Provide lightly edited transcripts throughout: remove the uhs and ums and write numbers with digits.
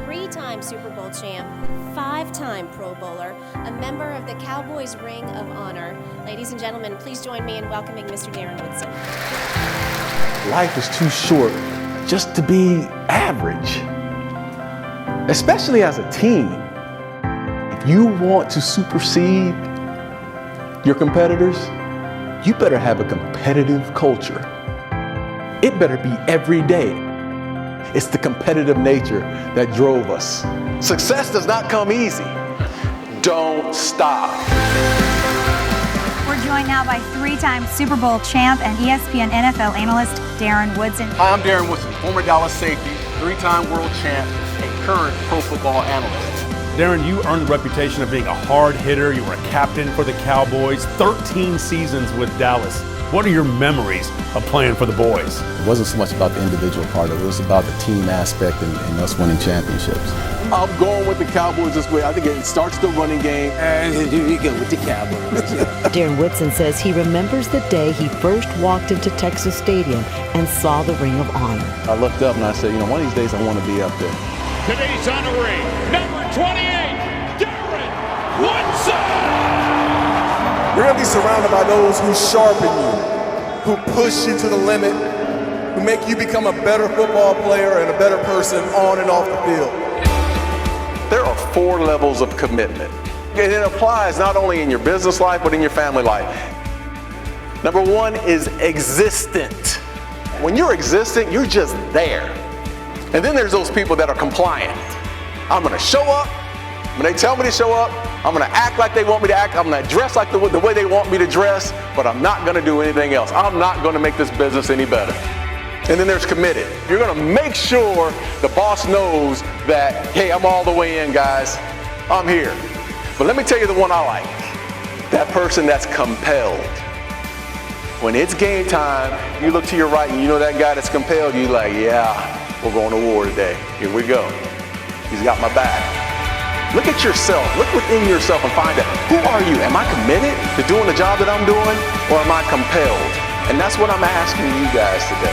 3-time Super Bowl champ, 5-time Pro Bowler, a member of the Cowboys Ring of Honor. Ladies and gentlemen, please join me in welcoming Mr. Darren Woodson. Life is too short just to be average, especially as a team. If you want to supersede your competitors, you better have a competitive culture. It better be every day. It's the competitive nature that drove us. Success does not come easy. Don't stop. We're joined now by 3-time Super Bowl champ and ESPN NFL analyst Darren Woodson. Hi, I'm Darren Woodson, former Dallas safety, 3-time world champ, and current pro football analyst. Darren, you earned the reputation of being a hard hitter. You were a captain for the Cowboys, 13 seasons with Dallas. What are your memories of playing for the boys? It wasn't so much about the individual part of it. It was about the team aspect and us winning championships. I'm going with the Cowboys this way. I think it starts the running game. And here you go with the Cowboys. Darren Woodson says he remembers the day he first walked into Texas Stadium and saw the Ring of Honor. I looked up and I said, one of these days I want to be up there. Today's honoree, number 28, Darren Woodson! You're going to be surrounded by those who sharpen you, who push you to the limit, who make you become a better football player and a better person on and off the field. There are 4 levels of commitment. And it applies not only in your business life, but in your family life. Number 1 is existent. When you're existent, you're just there. And then there's those people that are compliant. I'm going to show up. When they tell me to show up, I'm going to act like they want me to act. I'm going to dress like the way they want me to dress, but I'm not going to do anything else. I'm not going to make this business any better. And then there's committed. You're going to make sure the boss knows that, hey, I'm all the way in, guys. I'm here. But let me tell you the one I like. That person that's compelled. When it's game time, you look to your right and you know that guy that's compelled, you're like, yeah, we're going to war today. Here we go. He's got my back. Look at yourself. Look within yourself and find out, who are you? Am I committed to doing the job that I'm doing, or am I compelled? And that's what I'm asking you guys today.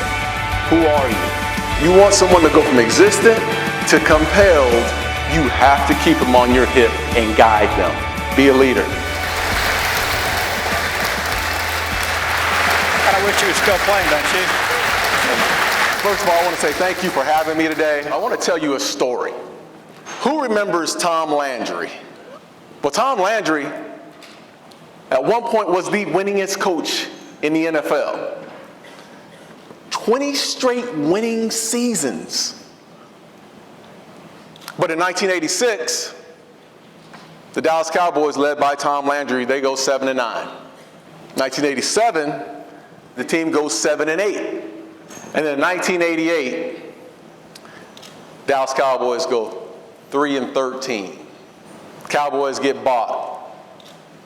Who are you? You want someone to go from existent to compelled, you have to keep them on your hip and guide them. Be a leader. I wish you were still playing, don't you? First of all, I want to say thank you for having me today. I want to tell you a story. Who remembers Tom Landry? Well, Tom Landry at one point was the winningest coach in the NFL. 20 straight winning seasons. But in 1986, the Dallas Cowboys, led by Tom Landry, they go 7-9. 1987, the team goes 7-8. And then in 1988, Dallas Cowboys go 3-13. Cowboys get bought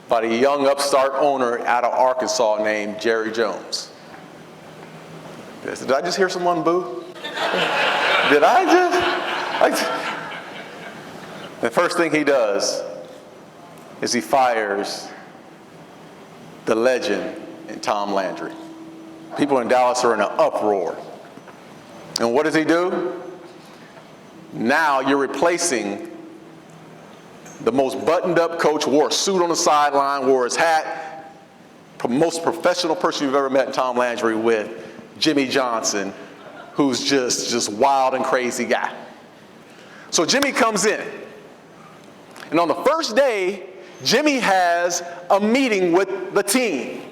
by the young upstart owner out of Arkansas named Jerry Jones. Did I just hear someone boo? Did I just? The first thing he does is he fires the legend in Tom Landry. People in Dallas are in an uproar. And what does he do? Now you're replacing the most buttoned-up coach, wore a suit on the sideline, wore his hat, most professional person you've ever met in Tom Landry, with Jimmy Johnson, who's just wild and crazy guy. So Jimmy comes in. And on the first day, Jimmy has a meeting with the team.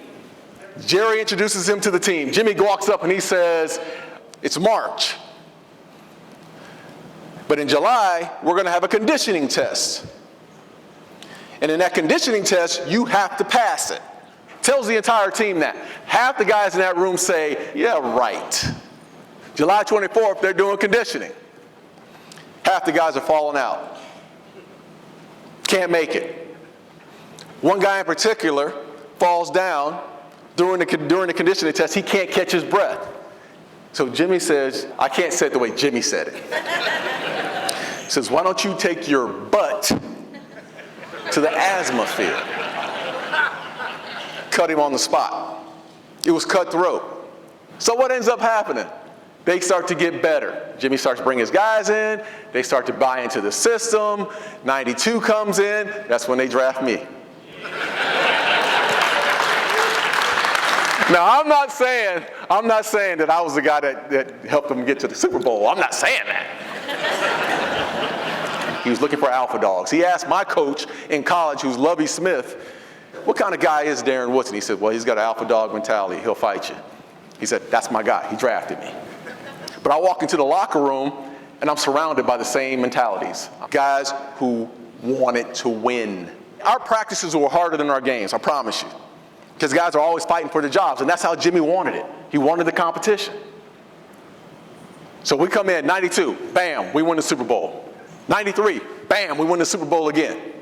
Jerry introduces him to the team. Jimmy walks up and he says, it's March. But in July, we're going to have a conditioning test. And in that conditioning test, you have to pass it. Tells the entire team that. Half the guys in that room say, yeah, right. July 24th, they're doing conditioning. Half the guys are falling out. Can't make it. One guy in particular falls down during the conditioning test. He can't catch his breath. So Jimmy says, I can't say it the way Jimmy said it. He says, why don't you take your butt to the asthma field? Cut him on the spot. It was cutthroat. So what ends up happening? they start to get better. Jimmy starts bringing his guys in. They start to buy into the system. 92 comes in. That's when they draft me. Now, I'm not saying that I was the guy that helped them get to the Super Bowl. I'm not saying that. He was looking for alpha dogs. He asked my coach in college, who's Lovie Smith, what kind of guy is Darren Woodson? He said, well, he's got an alpha dog mentality. He'll fight you. He said, that's my guy. He drafted me. But I walk into the locker room, and I'm surrounded by the same mentalities. Guys who wanted to win. Our practices were harder than our games, I promise you. Because guys are always fighting for the jobs, and that's how Jimmy wanted it. He wanted the competition. So we come in, 92, bam, we win the Super Bowl. 93, bam, we win the Super Bowl again.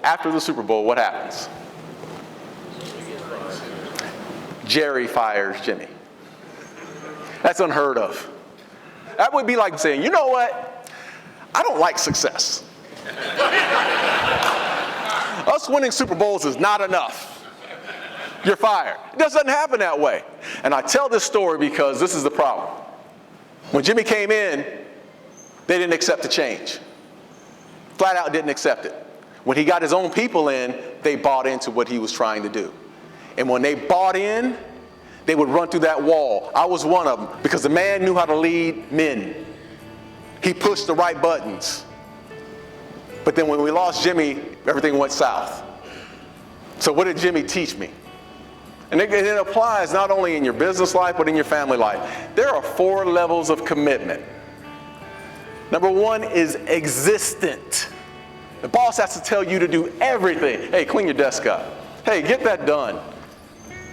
After the Super Bowl, what happens? Jerry fires Jimmy. That's unheard of. That would be like saying, you know what? I don't like success. Us winning Super Bowls is not enough. You're fired. It doesn't happen that way. And I tell this story because this is the problem. When Jimmy came in, they didn't accept the change. Flat out didn't accept it. When he got his own people in, they bought into what he was trying to do. And when they bought in, they would run through that wall. I was one of them because the man knew how to lead men. He pushed the right buttons. But then when we lost Jimmy, everything went south. So what did Jimmy teach me? And it applies not only in your business life, but in your family life. There are 4 levels of commitment. Number 1 is existent. The boss has to tell you to do everything. Hey, clean your desk up. Hey, get that done.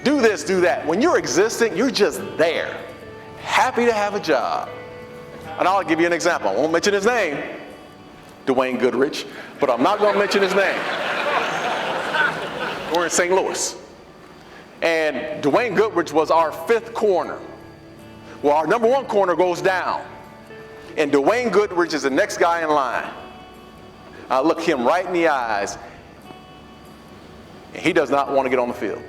Do this, do that. When you're existent, you're just there. Happy to have a job. And I'll give you an example. I won't mention his name, Dwayne Goodrich, but I'm not going to mention his name. We're in St. Louis. And Dwayne Goodrich was our 5th corner. Well, our number 1 corner goes down. And Dwayne Goodrich is the next guy in line. I look him right in the eyes, and he does not want to get on the field.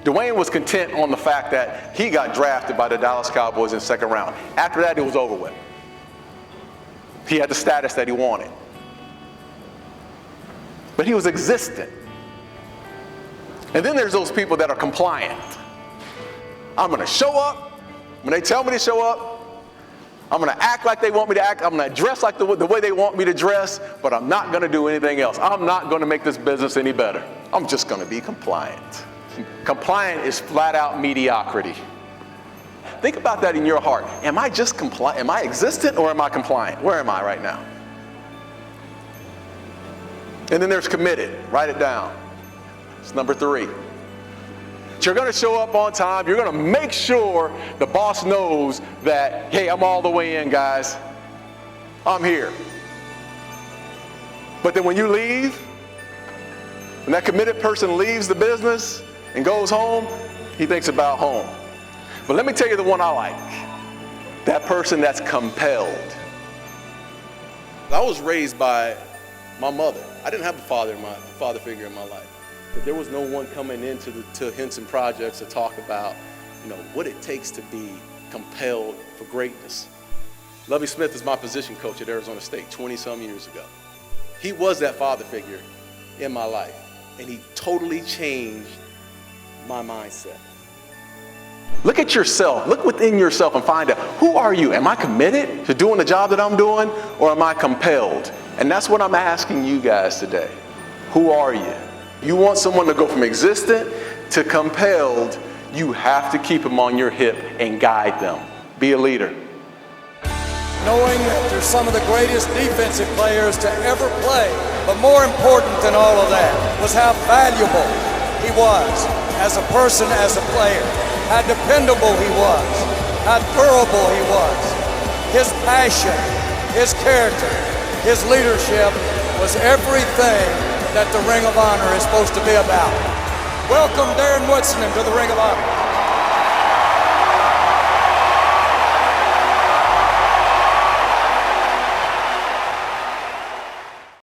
Dwayne was content on the fact that he got drafted by the Dallas Cowboys in the 2nd round. After that, it was over with. He had the status that he wanted. But he was existent. And then there's those people that are compliant. I'm going to show up. When they tell me to show up, I'm going to act like they want me to act. I'm going to dress like the way they want me to dress, but I'm not going to do anything else. I'm not going to make this business any better. I'm just going to be compliant. Compliant is flat out mediocrity. Think about that in your heart. Am I just compliant? Am I existent or am I compliant? Where am I right now? And then there's committed. Write it down. It's number 3. You're going to show up on time. You're going to make sure the boss knows that, hey, I'm all the way in, guys. I'm here. But then when you leave, when that committed person leaves the business and goes home, he thinks about home. But let me tell you the one I like. That person that's compelled. I was raised by my mother. I didn't have a father figure in my life. But there was no one coming into to Henson Projects to talk about, what it takes to be compelled for greatness. Lovie Smith is my position coach at Arizona State 20-some years ago. He was that father figure in my life, and he totally changed my mindset. Look at yourself. Look within yourself and find out, who are you? Am I committed to doing the job that I'm doing, or am I compelled? And that's what I'm asking you guys today. Who are you? You want someone to go from existent to compelled, you have to keep them on your hip and guide them. Be a leader. Knowing that they're some of the greatest defensive players to ever play, but more important than all of that was how valuable he was as a person, as a player, how dependable he was, how durable he was. His passion, his character, his leadership was everything that the Ring of Honor is supposed to be about. Welcome Darren Woodson to the Ring of Honor.